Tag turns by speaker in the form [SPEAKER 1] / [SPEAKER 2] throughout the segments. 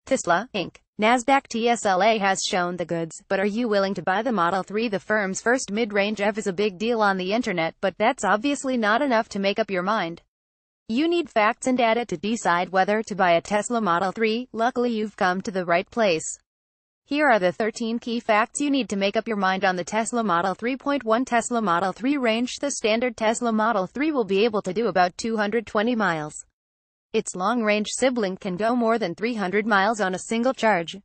[SPEAKER 1] Tsla, Inc. Nasdaq TSLA has shown the goods, but are you willing to buy the Model 3? The firm's first mid-range EV is a big deal on the internet, but that's obviously not enough to make up your mind. You need facts and data to decide whether to buy a Tesla Model 3. Luckily, you've come to the right place. Here are the 13 key facts you need to make up your mind on the Tesla Model 3.1 Tesla Model 3 range. The standard Tesla Model 3 will be able to do about 220 miles. Its long-range sibling can go more than 300 miles on a single charge.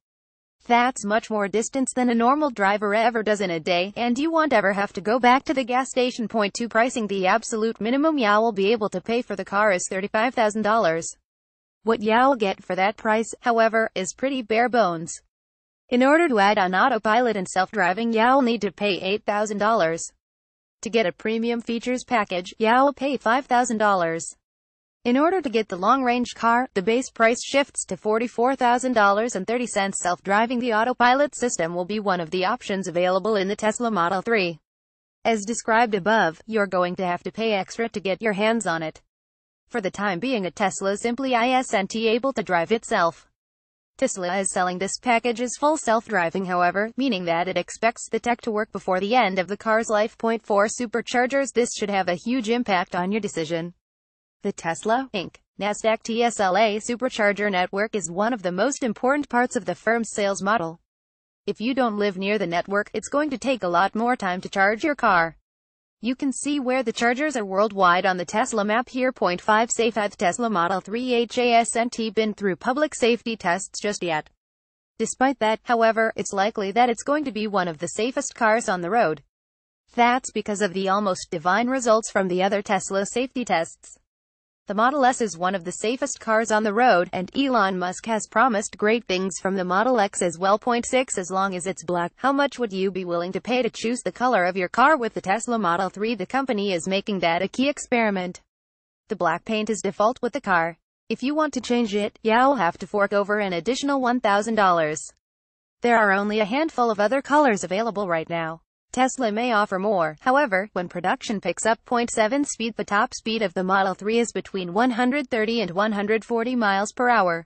[SPEAKER 1] That's much more distance than a normal driver ever does in a day, and you won't ever have to go back to the gas station. Point 2. Pricing. The absolute minimum you will be able to pay for the car is $35,000. What you'll get for that price, however, is pretty bare bones. In order to add on autopilot and self-driving, you'll need to pay $8,000. To get a premium features package, you'll pay $5,000. In order to get the long-range car, the base price shifts to $44,030. Self-driving. The autopilot system will be one of the options available in the Tesla Model 3. As described above, you're going to have to pay extra to get your hands on it. For the time being, a Tesla simply isn't able to drive itself. Tesla is selling this package as full self-driving, however, meaning that it expects the tech to work before the end of the car's life. Point 4. Superchargers. This should have a huge impact on your decision. The Tesla, Inc. Nasdaq TSLA supercharger network is one of the most important parts of the firm's sales model. If you don't live near the network, it's going to take a lot more time to charge your car. You can see where the chargers are worldwide on the Tesla map here. Point 5. Safe. The Tesla Model 3 hasn't been through public safety tests just yet. Despite that, however, it's likely that it's going to be one of the safest cars on the road. That's because of the almost divine results from the other Tesla safety tests. The Model S is one of the safest cars on the road, and Elon Musk has promised great things from the Model X as well. Point 6. As long as it's black, how much would you be willing to pay to choose the color of your car with the Tesla Model 3? The company is making that a key experiment. The black paint is default with the car. If you want to change it, you'll have to fork over an additional $1,000. There are only a handful of other colors available right now. Tesla may offer more, however, when production picks up. Point 7. Speed. The top speed of the Model 3 is between 130 and 140 miles per hour.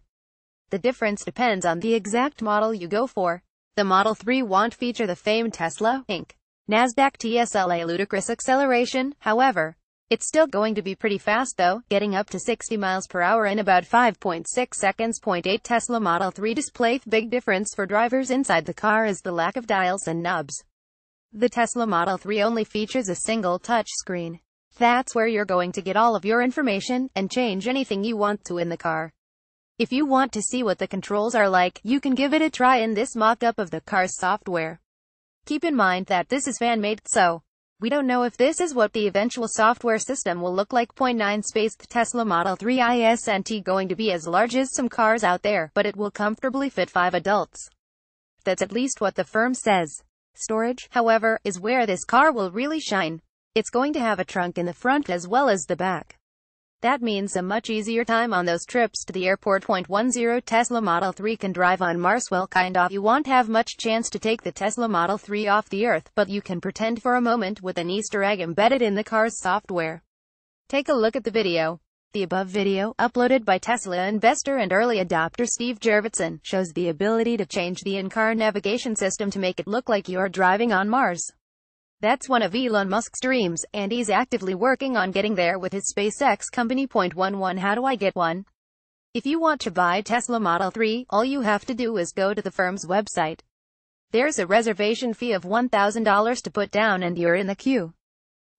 [SPEAKER 1] The difference depends on the exact model you go for. The Model 3 won't feature the famed Tesla, Inc. Nasdaq TSLA ludicrous acceleration, however. It's still going to be pretty fast though, getting up to 60 miles per hour in about 5.6 seconds. Point 8. Tesla Model 3 display. The big difference for drivers inside the car is the lack of dials and knobs. The Tesla Model 3 only features a single touch screen. That's where you're going to get all of your information, and change anything you want to in the car. If you want to see what the controls are like, you can give it a try in this mock-up of the car's software. Keep in mind that this is fan-made, so we don't know if this is what the eventual software system will look like. Point 9. Space. The Tesla Model 3 isn't going to be as large as some cars out there, but it will comfortably fit 5 adults. That's at least what the firm says. Storage, however, is where this car will really shine. It's going to have a trunk in the front as well as the back. That means a much easier time on those trips to the airport. Point 10. Tesla Model 3 can drive on Mars. Well, kinda. You won't have much chance to take the Tesla Model 3 off the Earth, but you can pretend for a moment with an Easter egg embedded in the car's software. Take a look at the video. The above video, uploaded by Tesla investor and early adopter Steve Jurvetson, shows the ability to change the in-car navigation system to make it look like you're driving on Mars. That's one of Elon Musk's dreams, and he's actively working on getting there with his SpaceX company. Point 11. How do I get one? If you want to buy Tesla Model 3, all you have to do is go to the firm's website. There's a reservation fee of $1,000 to put down and you're in the queue.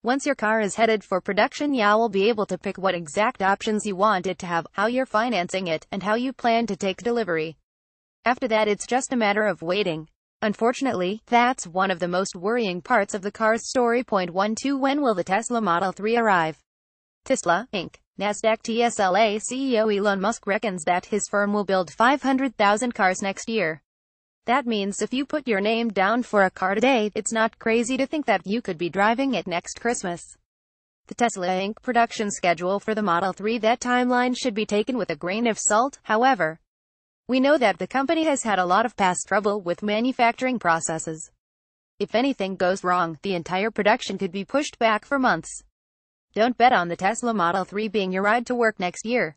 [SPEAKER 1] Once your car is headed for production, you will be able to pick what exact options you want it to have, how you're financing it, and how you plan to take delivery. After that, it's just a matter of waiting. Unfortunately, that's one of the most worrying parts of the car's story. Point 12. When will the Tesla Model 3 arrive? Tesla, Inc. Nasdaq TSLA CEO Elon Musk reckons that his firm will build 500,000 cars next year. That means if you put your name down for a car today, it's not crazy to think that you could be driving it next Christmas. The Tesla Inc. production schedule for the Model 3. That timeline should be taken with a grain of salt, however. We know that the company has had a lot of past trouble with manufacturing processes. If anything goes wrong, the entire production could be pushed back for months. Don't bet on the Tesla Model 3 being your ride to work next year.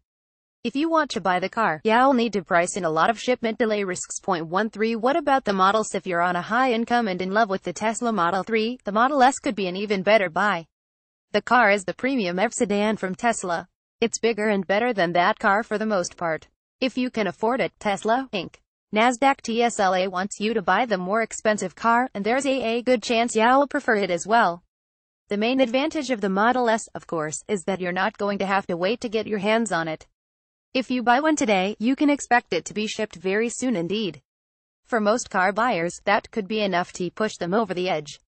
[SPEAKER 1] If you want to buy the car, you'll need to price in a lot of shipment delay risks. Point 13. What about the models? If you're on a high income and in love with the Tesla Model 3, the Model S could be an even better buy. The car is the premium EV sedan from Tesla. It's bigger and better than that car for the most part. If you can afford it, Tesla, Inc. Nasdaq TSLA wants you to buy the more expensive car, and there's a good chance you'll prefer it as well. The main advantage of the Model S, of course, is that you're not going to have to wait to get your hands on it. If you buy one today, you can expect it to be shipped very soon indeed. For most car buyers, that could be enough to push them over the edge.